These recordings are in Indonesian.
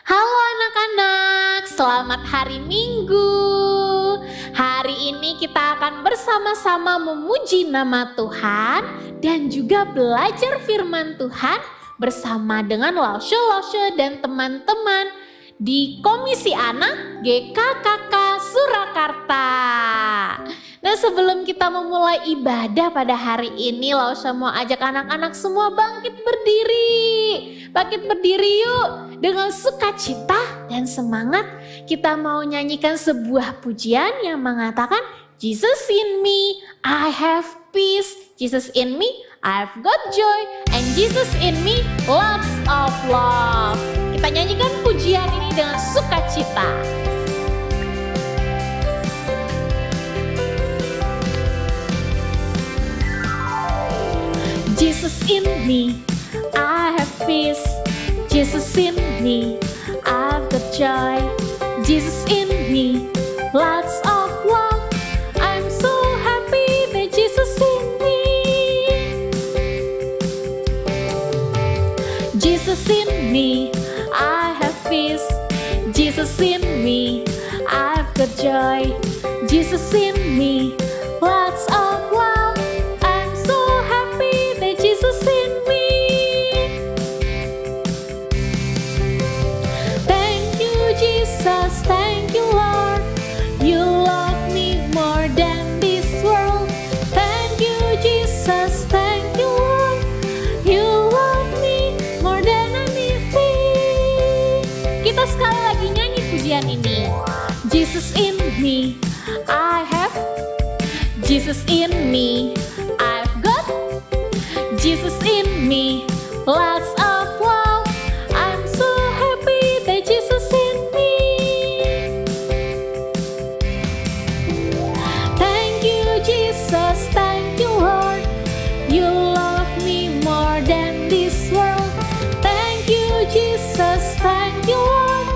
Halo anak-anak, selamat hari Minggu. Hari ini kita akan bersama-sama memuji nama Tuhan dan juga belajar firman Tuhan bersama dengan Laushe dan teman-teman di Komisi Anak GKKK Surakarta. Nah, sebelum kita memulai ibadah pada hari ini, Laushe mau ajak anak-anak semua bangkit berdiri. Bangkit berdiri yuk. Dengan sukacita dan semangat kita mau nyanyikan sebuah pujian yang mengatakan Jesus in me, I have peace. Jesus in me, I've got joy. And Jesus in me, lots of love. Kita nyanyikan pujian ini dengan sukacita. Jesus in me, I have peace. Jesus in me, I've got joy. Jesus in me, lots of love. I'm so happy that Jesus in me. Jesus in me, I have peace. Jesus in me, I've got joy. Jesus in me, lots of love. I'm so happy that Jesus in me. Jesus, thank you Lord, you love me more than this world. Thank you Jesus, thank you Lord, you love me more than anything. Kita sekali lagi nyanyi pujian ini. Jesus in me, I have. Jesus in me, I've got. Jesus in me, lots of love. I'm so happy that Jesus in me. Jesus, thank you Lord, you love me more than this world. Thank you Jesus, thank you Lord,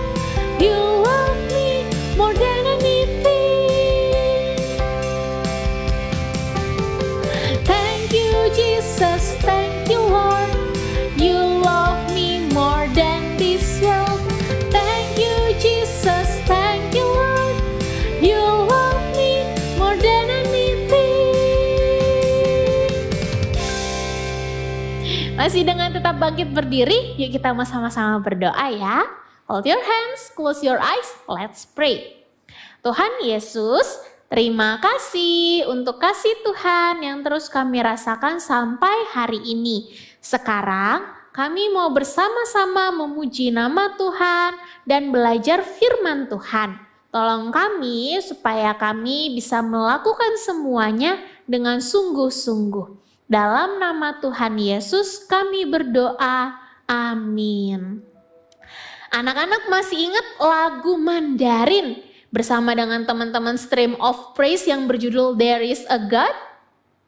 you love me more than anything. Thank you Jesus, thank you Lord, you love me more than this world. Thank you Jesus, thank you Lord, you love me more than anything. Masih dengan tetap bangkit berdiri, yuk kita sama-sama berdoa ya. Hold your hands, close your eyes, let's pray. Tuhan Yesus, terima kasih untuk kasih Tuhan yang terus kami rasakan sampai hari ini. Sekarang kami mau bersama-sama memuji nama Tuhan dan belajar firman Tuhan. Tolong kami supaya kami bisa melakukan semuanya dengan sungguh-sungguh. Dalam nama Tuhan Yesus kami berdoa, amin. Anak-anak masih ingat lagu Mandarin bersama dengan teman-teman Stream of Praise yang berjudul There is a God?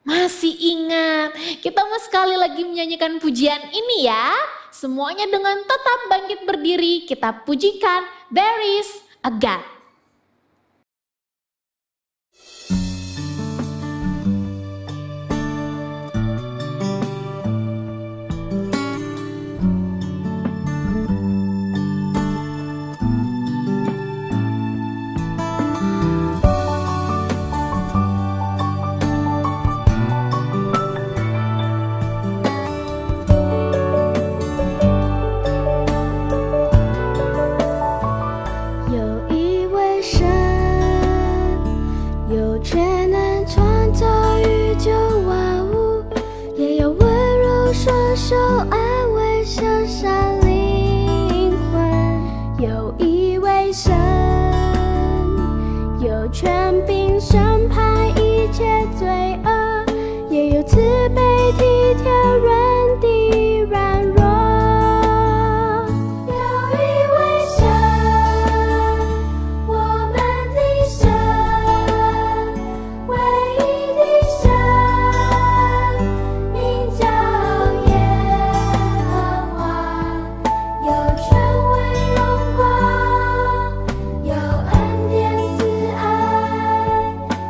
Masih ingat? Kita mau sekali lagi menyanyikan pujian ini ya. Semuanya dengan tetap bangkit berdiri, kita pujikan There is a God.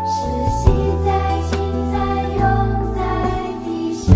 是昔在，今在，永在的神。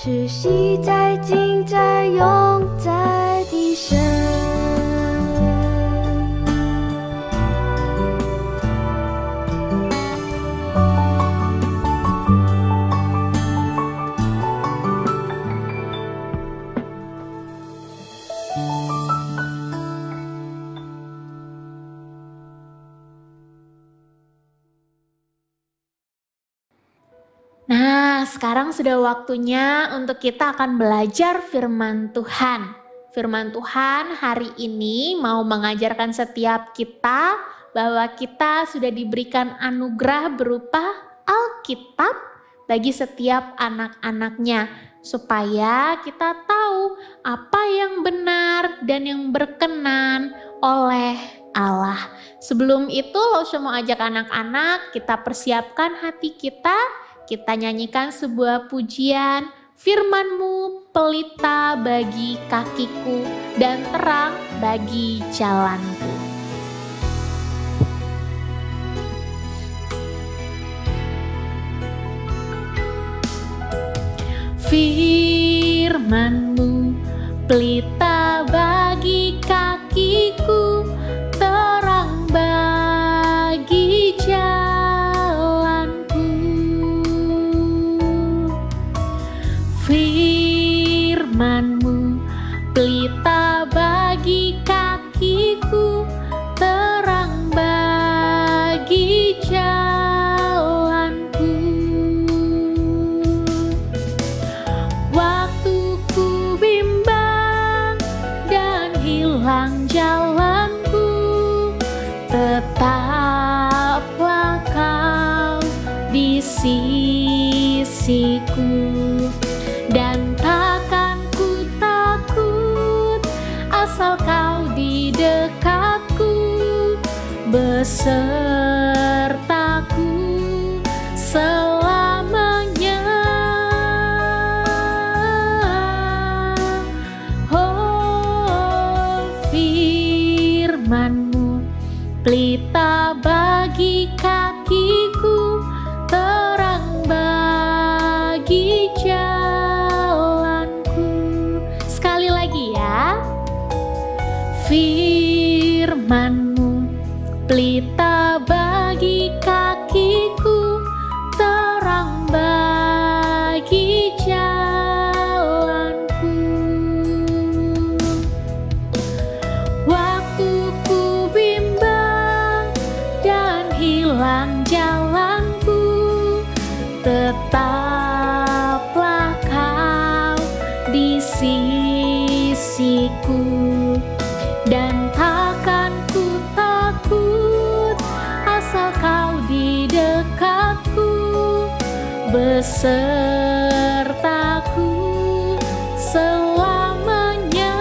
是昔在今在永在的神。Nah, sekarang sudah waktunya untuk kita akan belajar firman Tuhan. Firman Tuhan hari ini mau mengajarkan setiap kita bahwa kita sudah diberikan anugerah berupa Alkitab bagi setiap anak-anaknya, supaya kita tahu apa yang benar dan yang berkenan oleh Allah. Sebelum itu, Lausha mau ajak anak-anak kita persiapkan hati kita nyanyikan sebuah pujian. Firman-Mu pelita bagi kakiku dan terang bagi jalanku. Firman-Mu pelita bagi kakiku, terang bagi jalanku. Firman-Mu pelita bagi kakiku, terang bagi jalanku. Waktu ku bimbang dan hilang jalanku, tetaplah Kau di sisiku. Dan takkan ku takut asal Kau di dekatku, besertaku selamanya. Oh, firman-Mu pelita bagi kakiku, terang bagi jalanku. Sekali lagi ya. Firman-Mu pelita bagi kakiku, terang bagi jalanku. Waktu ku bimbang dan hilang jalanku, tetaplah Kau di sisiku. Dan takkan ku takut asal Kau di dekatku, besertaku selamanya.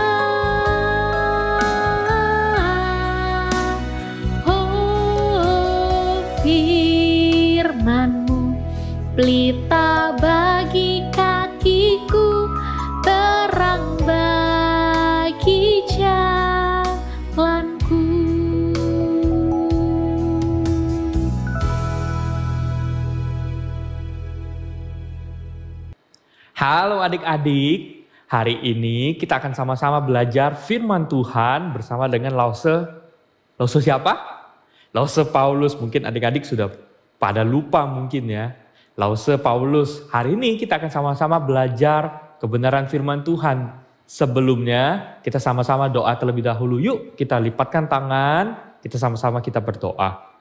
Oh, firman-Mu pelita bagi kakiku, terang bagi jalanku. Halo adik-adik, hari ini kita akan sama-sama belajar firman Tuhan bersama dengan Lausha. Lausha siapa? Lausha Paulus. Mungkin adik-adik sudah pada lupa mungkin ya. Lausha Paulus. Hari ini kita akan sama-sama belajar kebenaran firman Tuhan. Sebelumnya kita sama-sama doa terlebih dahulu. Yuk kita lipatkan tangan, kita sama-sama kita berdoa.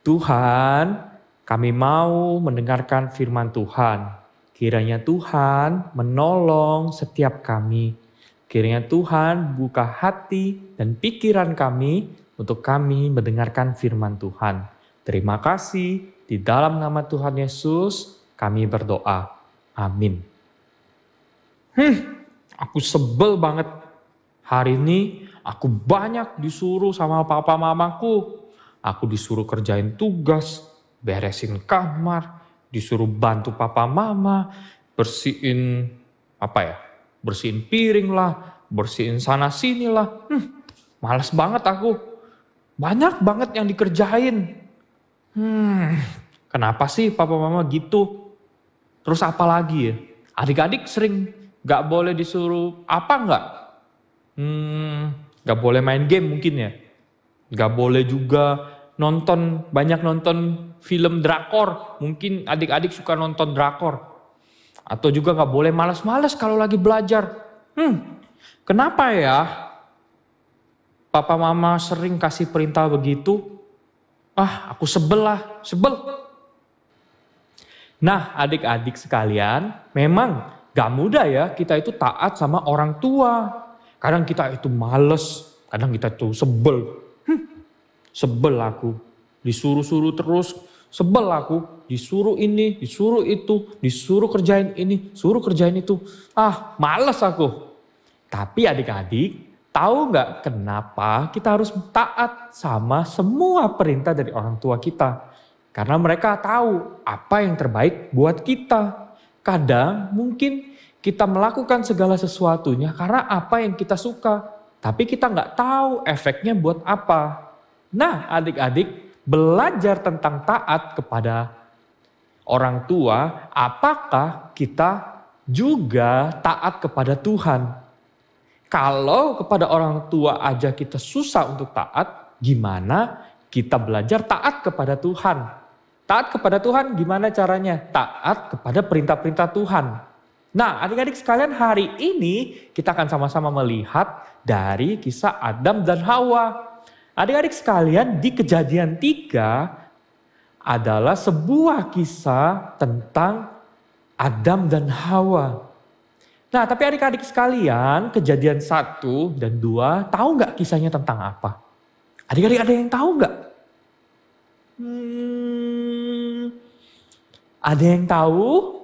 Tuhan, kami mau mendengarkan firman Tuhan. Kiranya Tuhan menolong setiap kami. Kiranya Tuhan buka hati dan pikiran kami untuk kami mendengarkan firman Tuhan. Terima kasih, di dalam nama Tuhan Yesus kami berdoa. Amin. Aku sebel banget. Hari ini aku banyak disuruh sama papa mamaku. Aku disuruh kerjain tugas, beresin kamar, disuruh bantu papa mama, bersihin bersihin piring lah, bersihin sana sini lah. Malas banget aku. Banyak banget yang dikerjain. Kenapa sih papa mama gitu? Terus apa lagi ya? Adik-adik sering gak boleh disuruh apa enggak? Gak boleh main game mungkin ya. Gak boleh juga banyak nonton film drakor. Mungkin adik-adik suka nonton drakor. Atau juga gak boleh malas-malas kalau lagi belajar. Kenapa ya? Papa mama sering kasih perintah begitu. Aku sebel. Nah, adik-adik sekalian, memang gak mudah ya kita itu taat sama orang tua. Kadang kita itu males, kadang kita itu sebel. Sebel aku, disuruh-suruh terus, sebel aku, disuruh ini, disuruh itu, disuruh kerjain ini, suruh kerjain itu. Males aku. Tapi adik-adik, tahu gak kenapa kita harus taat sama semua perintah dari orang tua kita? Karena mereka tahu apa yang terbaik buat kita. Kadang mungkin kita melakukan segala sesuatunya karena apa yang kita suka. Tapi kita nggak tahu efeknya buat apa. Nah, adik-adik, belajar tentang taat kepada orang tua, apakah kita juga taat kepada Tuhan? Kalau kepada orang tua aja kita susah untuk taat, gimana kita belajar taat kepada Tuhan? Taat kepada Tuhan gimana caranya? Taat kepada perintah-perintah Tuhan. Nah, adik-adik sekalian, hari ini kita akan sama-sama melihat dari kisah Adam dan Hawa. Adik-adik sekalian, di Kejadian 3 adalah sebuah kisah tentang Adam dan Hawa. Nah, tapi adik-adik sekalian, Kejadian 1 dan 2 tahu nggak kisahnya tentang apa? Adik-adik ada yang tahu nggak? Ada yang tahu?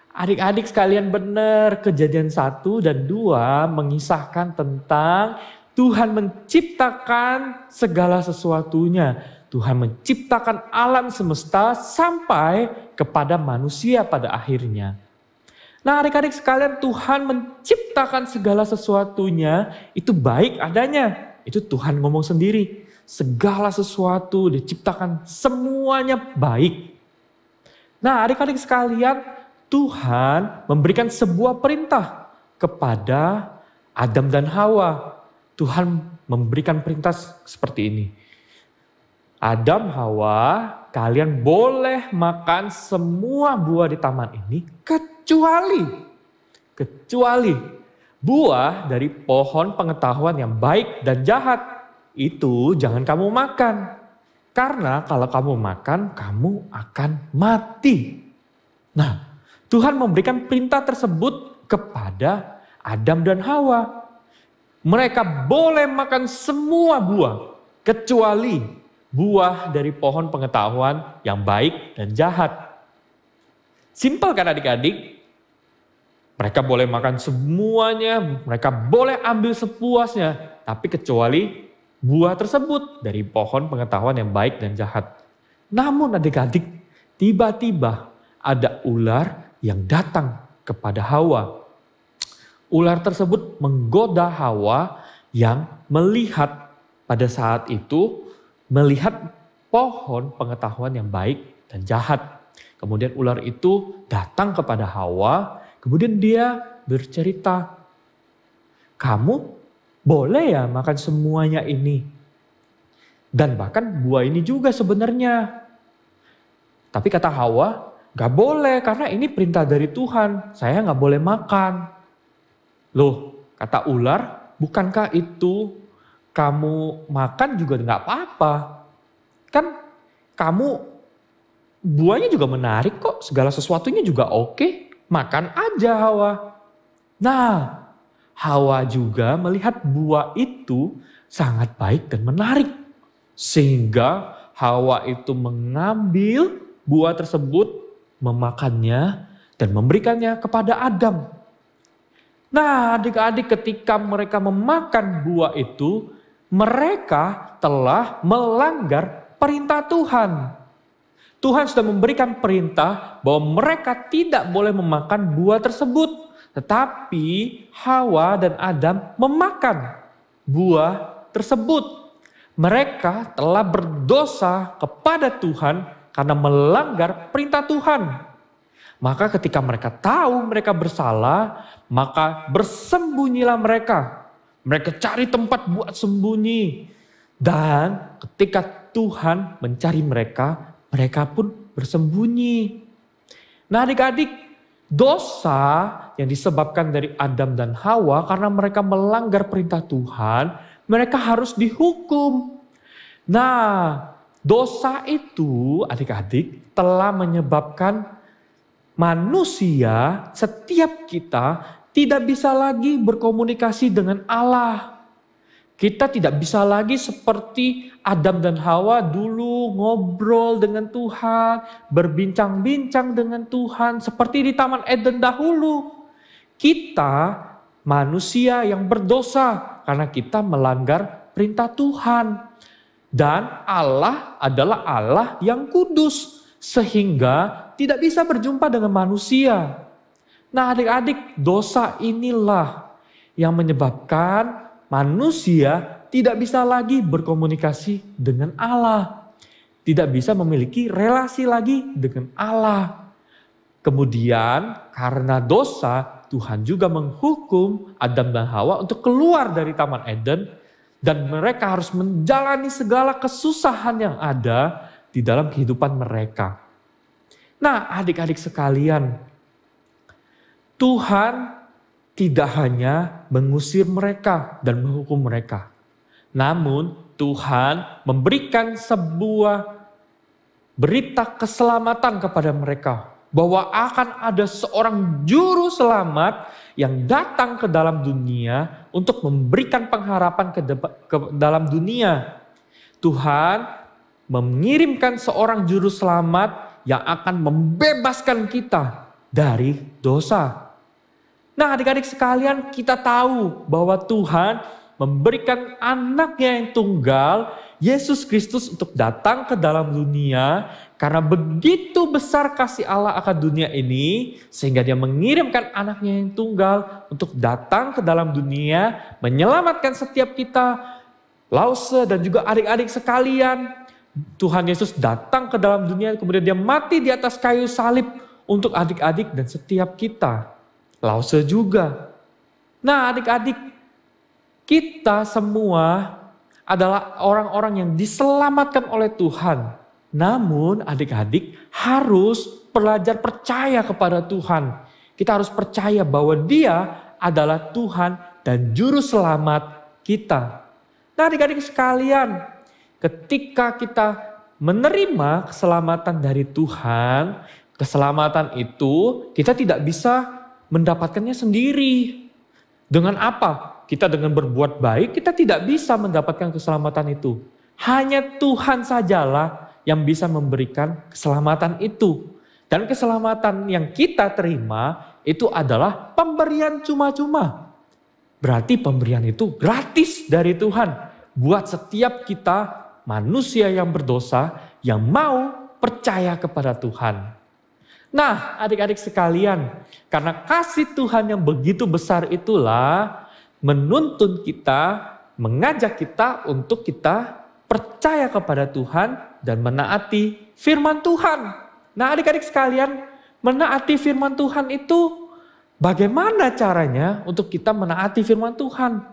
Adik-adik sekalian, benar, Kejadian 1 dan 2 mengisahkan tentang Tuhan menciptakan segala sesuatunya. Tuhan menciptakan alam semesta sampai kepada manusia pada akhirnya. Nah, adik-adik sekalian, Tuhan menciptakan segala sesuatunya itu baik adanya. Itu Tuhan ngomong sendiri. Segala sesuatu diciptakan semuanya baik. Nah, adik-adik sekalian, Tuhan memberikan sebuah perintah kepada Adam dan Hawa. Tuhan memberikan perintah seperti ini. Adam, Hawa, kalian boleh makan semua buah di taman ini kecuali buah dari pohon pengetahuan yang baik dan jahat. Itu jangan kamu makan. Karena kalau kamu makan, kamu akan mati. Nah, Tuhan memberikan perintah tersebut kepada Adam dan Hawa. Mereka boleh makan semua buah, kecuali buah dari pohon pengetahuan yang baik dan jahat. Simpel kan adik-adik? Mereka boleh makan semuanya, mereka boleh ambil sepuasnya, tapi kecuali buah tersebut dari pohon pengetahuan yang baik dan jahat. Namun adik-adik, tiba-tiba ada ular yang datang kepada Hawa. Ular tersebut menggoda Hawa yang melihat pada saat itu, melihat pohon pengetahuan yang baik dan jahat. Kemudian ular itu datang kepada Hawa, kemudian dia bercerita, "Kamu boleh ya makan semuanya ini. Dan bahkan buah ini juga sebenarnya." Tapi kata Hawa, "Gak boleh karena ini perintah dari Tuhan. Saya gak boleh makan." Loh, kata ular, "Bukankah itu kamu makan juga gak apa-apa? Kan kamu buahnya juga menarik kok. Segala sesuatunya juga oke. Makan aja Hawa." Nah, Hawa juga melihat buah itu sangat baik dan menarik. Sehingga Hawa itu mengambil buah tersebut, memakannya dan memberikannya kepada Adam. Nah, adik-adik, ketika mereka memakan buah itu, mereka telah melanggar perintah Tuhan. Tuhan sudah memberikan perintah bahwa mereka tidak boleh memakan buah tersebut. Tetapi Hawa dan Adam memakan buah tersebut. Mereka telah berdosa kepada Tuhan karena melanggar perintah Tuhan. Maka ketika mereka tahu mereka bersalah, maka bersembunyilah mereka. Mereka cari tempat buat sembunyi. Dan ketika Tuhan mencari mereka, mereka pun bersembunyi. Nah adik-adik, dosa yang disebabkan dari Adam dan Hawa karena mereka melanggar perintah Tuhan, mereka harus dihukum. Nah, dosa itu adik-adik telah menyebabkan manusia, setiap kita tidak bisa lagi berkomunikasi dengan Allah. Kita tidak bisa lagi seperti Adam dan Hawa dulu ngobrol dengan Tuhan, berbincang-bincang dengan Tuhan seperti di Taman Eden dahulu. Kita manusia yang berdosa karena kita melanggar perintah Tuhan. Dan Allah adalah Allah yang kudus sehingga tidak bisa berjumpa dengan manusia. Nah adik-adik, dosa inilah yang menyebabkan manusia tidak bisa lagi berkomunikasi dengan Allah. Tidak bisa memiliki relasi lagi dengan Allah. Kemudian karena dosa, Tuhan juga menghukum Adam dan Hawa untuk keluar dari Taman Eden. Dan mereka harus menjalani segala kesusahan yang ada di dalam kehidupan mereka. Nah adik-adik sekalian, Tuhan tidak hanya mengusir mereka dan menghukum mereka. Namun Tuhan memberikan sebuah berita keselamatan kepada mereka. Bahwa akan ada seorang juru selamat yang datang ke dalam dunia untuk memberikan pengharapan ke dalam dunia. Tuhan mengirimkan seorang juru selamat yang akan membebaskan kita dari dosa. Nah adik-adik sekalian, kita tahu bahwa Tuhan memberikan anaknya yang tunggal, Yesus Kristus, untuk datang ke dalam dunia. Karena begitu besar kasih Allah akan dunia ini, sehingga dia mengirimkan anaknya yang tunggal untuk datang ke dalam dunia, menyelamatkan setiap kita. Lause dan juga adik-adik sekalian, Tuhan Yesus datang ke dalam dunia, kemudian dia mati di atas kayu salib untuk adik-adik dan setiap kita. Lause juga. Nah adik-adik, kita semua adalah orang-orang yang diselamatkan oleh Tuhan. Namun adik-adik harus belajar percaya kepada Tuhan. Kita harus percaya bahwa Dia adalah Tuhan dan Juru Selamat kita. Nah adik-adik sekalian, ketika kita menerima keselamatan dari Tuhan, keselamatan itu kita tidak bisa mendapatkannya sendiri. Dengan apa? Kita dengan berbuat baik, kita tidak bisa mendapatkan keselamatan itu. Hanya Tuhan sajalah yang bisa memberikan keselamatan itu. Dan keselamatan yang kita terima itu adalah pemberian cuma-cuma. Berarti pemberian itu gratis dari Tuhan. Buat setiap kita manusia yang berdosa yang mau percaya kepada Tuhan. Nah adik-adik sekalian, karena kasih Tuhan yang begitu besar itulah menuntun kita, mengajak kita untuk kita percaya kepada Tuhan dan menaati firman Tuhan. Nah adik-adik sekalian, menaati firman Tuhan itu bagaimana caranya untuk kita menaati firman Tuhan?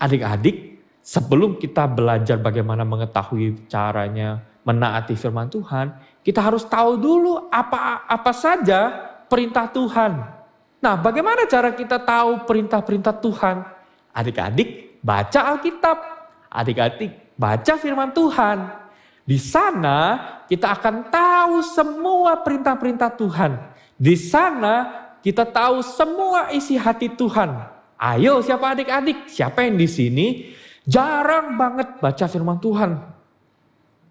Adik-adik, sebelum kita belajar bagaimana mengetahui caranya menaati firman Tuhan, kita harus tahu dulu apa saja perintah Tuhan. Nah, bagaimana cara kita tahu perintah-perintah Tuhan? Adik-adik baca Alkitab, adik-adik baca firman Tuhan. Di sana kita akan tahu semua perintah-perintah Tuhan. Di sana kita tahu semua isi hati Tuhan. Ayo siapa adik-adik? Siapa yang di sini jarang banget baca firman Tuhan?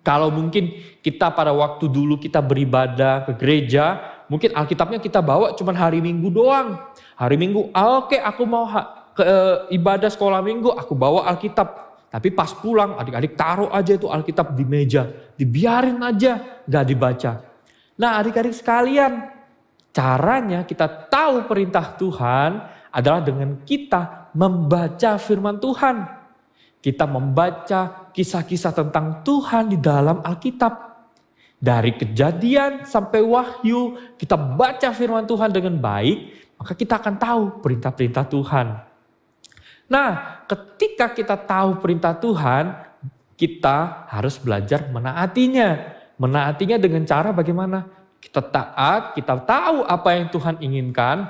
Kalau mungkin kita pada waktu dulu kita beribadah ke gereja, mungkin Alkitabnya kita bawa cuma hari Minggu doang. Hari Minggu, oke, aku mau ke ibadah sekolah Minggu, aku bawa Alkitab. Tapi pas pulang adik-adik taruh aja itu Alkitab di meja, dibiarin aja, gak dibaca. Nah adik-adik sekalian, caranya kita tahu perintah Tuhan adalah dengan kita membaca firman Tuhan. Kita membaca kisah-kisah tentang Tuhan di dalam Alkitab. Dari Kejadian sampai Wahyu, kita baca firman Tuhan dengan baik, maka kita akan tahu perintah-perintah Tuhan. Nah, ketika kita tahu perintah Tuhan, kita harus belajar menaatinya. Menaatinya dengan cara bagaimana? Kita taat, kita tahu apa yang Tuhan inginkan,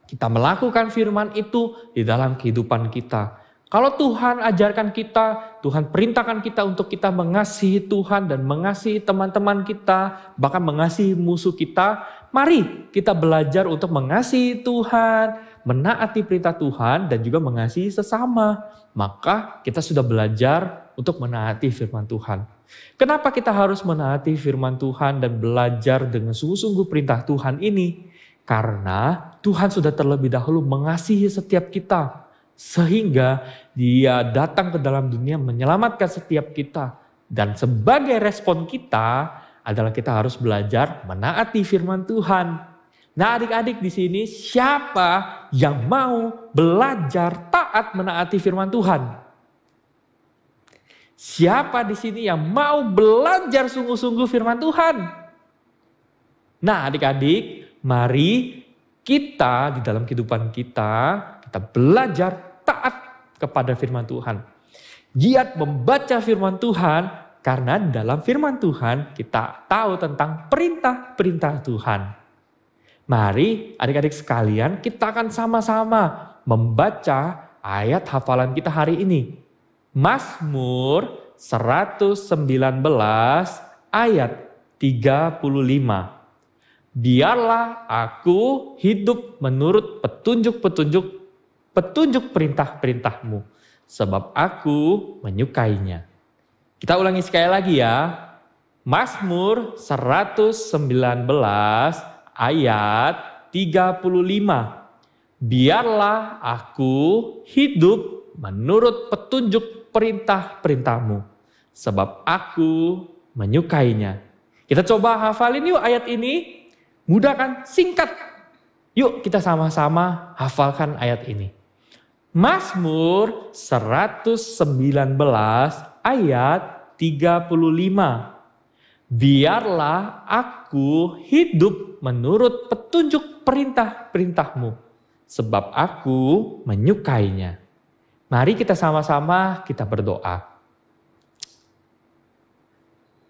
kita melakukan firman itu di dalam kehidupan kita. Kalau Tuhan ajarkan kita, Tuhan perintahkan kita untuk kita mengasihi Tuhan dan mengasihi teman-teman kita, bahkan mengasihi musuh kita, mari kita belajar untuk mengasihi Tuhan, menaati perintah Tuhan dan juga mengasihi sesama. Maka kita sudah belajar untuk menaati firman Tuhan. Kenapa kita harus menaati firman Tuhan dan belajar dengan sungguh-sungguh perintah Tuhan ini? Karena Tuhan sudah terlebih dahulu mengasihi setiap kita. Sehingga Dia datang ke dalam dunia menyelamatkan setiap kita. Dan sebagai respon kita adalah kita harus belajar menaati firman Tuhan. Nah, adik-adik di sini siapa yang mau belajar taat menaati firman Tuhan? Siapa di sini yang mau belajar sungguh-sungguh firman Tuhan? Nah, adik-adik, mari kita di dalam kehidupan kita belajar taat kepada firman Tuhan. Giat membaca firman Tuhan karena dalam firman Tuhan kita tahu tentang perintah-perintah Tuhan. Mari adik-adik sekalian kita akan sama-sama membaca ayat hafalan kita hari ini. Mazmur 119 ayat 35. Biarlah aku hidup menurut petunjuk perintah-perintahmu, sebab aku menyukainya. Kita ulangi sekali lagi ya. Mazmur 119 ayat 35. Biarlah aku hidup menurut petunjuk perintah-perintahmu, sebab aku menyukainya. Kita coba hafalin yuk ayat ini. Mudah kan? Singkat. Yuk kita sama-sama hafalkan ayat ini. Mazmur 119 ayat 35. Biarlah aku hidup menurut petunjuk perintah-perintahmu, sebab aku menyukainya. Mari kita sama-sama kita berdoa.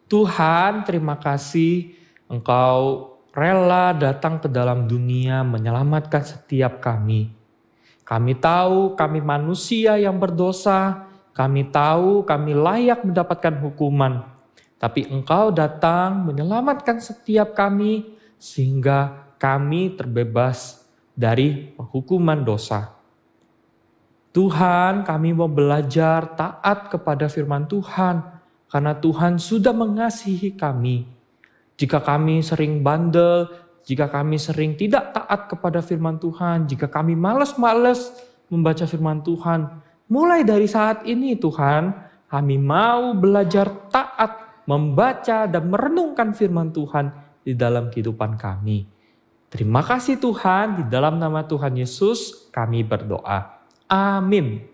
Tuhan, terima kasih Engkau rela datang ke dalam dunia menyelamatkan setiap kami. Kami tahu kami manusia yang berdosa, kami tahu kami layak mendapatkan hukuman. Tapi Engkau datang menyelamatkan setiap kami sehingga kami terbebas dari hukuman dosa. Tuhan, kami mau belajar taat kepada firman Tuhan karena Tuhan sudah mengasihi kami. Jika kami sering bandel, jika kami sering tidak taat kepada firman Tuhan, jika kami malas-malas membaca firman Tuhan, mulai dari saat ini Tuhan, kami mau belajar taat, membaca dan merenungkan firman Tuhan di dalam kehidupan kami. Terima kasih Tuhan, di dalam nama Tuhan Yesus kami berdoa. Amin.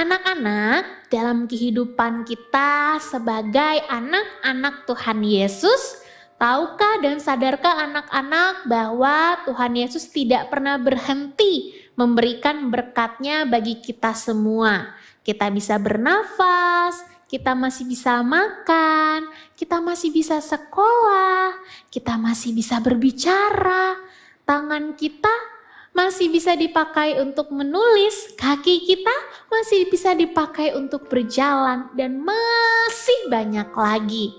Anak-anak, dalam kehidupan kita sebagai anak-anak Tuhan Yesus, tahukah dan sadarkah anak-anak bahwa Tuhan Yesus tidak pernah berhenti memberikan berkat-Nya bagi kita semua. Kita bisa bernafas, kita masih bisa makan, kita masih bisa sekolah, kita masih bisa berbicara, tangan kita masih bisa dipakai untuk menulis, kaki kita masih bisa dipakai untuk berjalan, dan masih banyak lagi.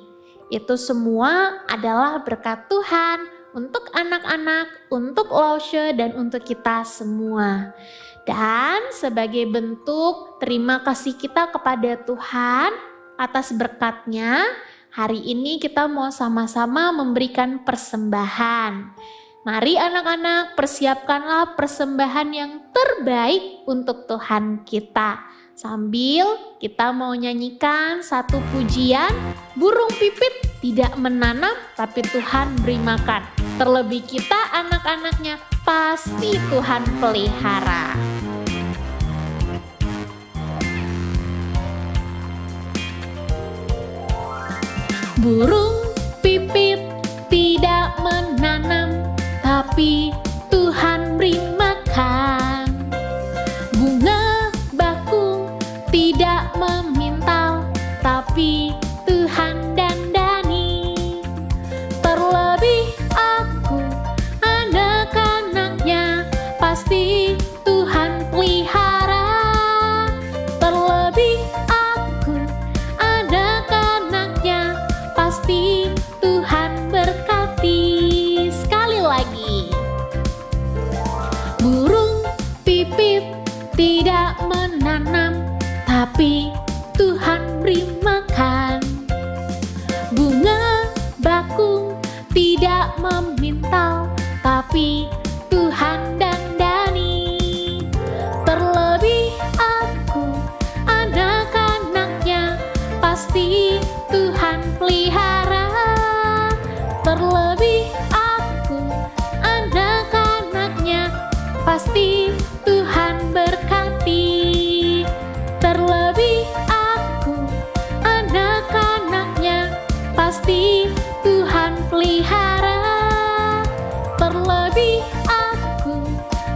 Itu semua adalah berkat Tuhan untuk anak-anak, untuk Lause, dan untuk kita semua. Dan sebagai bentuk terima kasih kita kepada Tuhan atas berkat-Nya, hari ini kita mau sama-sama memberikan persembahan. Mari anak-anak, persiapkanlah persembahan yang terbaik untuk Tuhan kita. Sambil kita mau nyanyikan satu pujian, burung pipit tidak menanam tapi Tuhan beri makan. Terlebih kita anak-anaknya pasti Tuhan pelihara. Burung pipit tidak menanam tapi Tuhan beri makan. Bunga bakung tidak memintal tapi Tuhan dandani. Terlebih aku anak-anaknya pasti Tuhan pelihara. Terlebih aku anak-anaknya pasti Tuhan berkati. Sekali lagi. Burung pipit tidak menanam tapi Tuhan beri makan. Bunga bakung tidak memintal tapi Tuhan dandani. Terlebih aku anak-anaknya pasti Tuhan pelihara. Terlebih aku anak-anaknya pasti Tuhan berkati. Terlebih aku anak-anaknya pasti Tuhan pelihara. Terlebih aku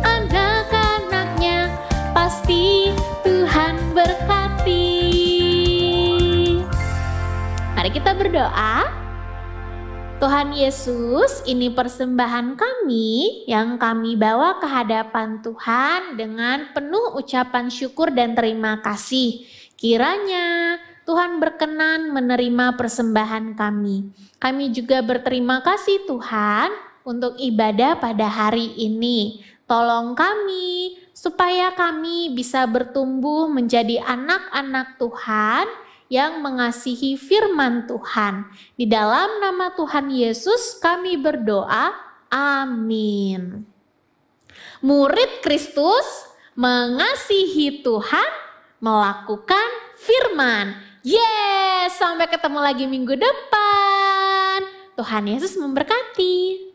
anak-anaknya pasti Tuhan berkati. Mari kita berdoa. Tuhan Yesus, ini persembahan kami yang kami bawa ke hadapan Tuhan dengan penuh ucapan syukur dan terima kasih. Kiranya Tuhan berkenan menerima persembahan kami. Kami juga berterima kasih Tuhan untuk ibadah pada hari ini. Tolong kami supaya kami bisa bertumbuh menjadi anak-anak Tuhan yang mengasihi firman Tuhan. Di dalam nama Tuhan Yesus kami berdoa, amin. Murid Kristus mengasihi Tuhan, melakukan firman. Yes, sampai ketemu lagi minggu depan. Tuhan Yesus memberkati.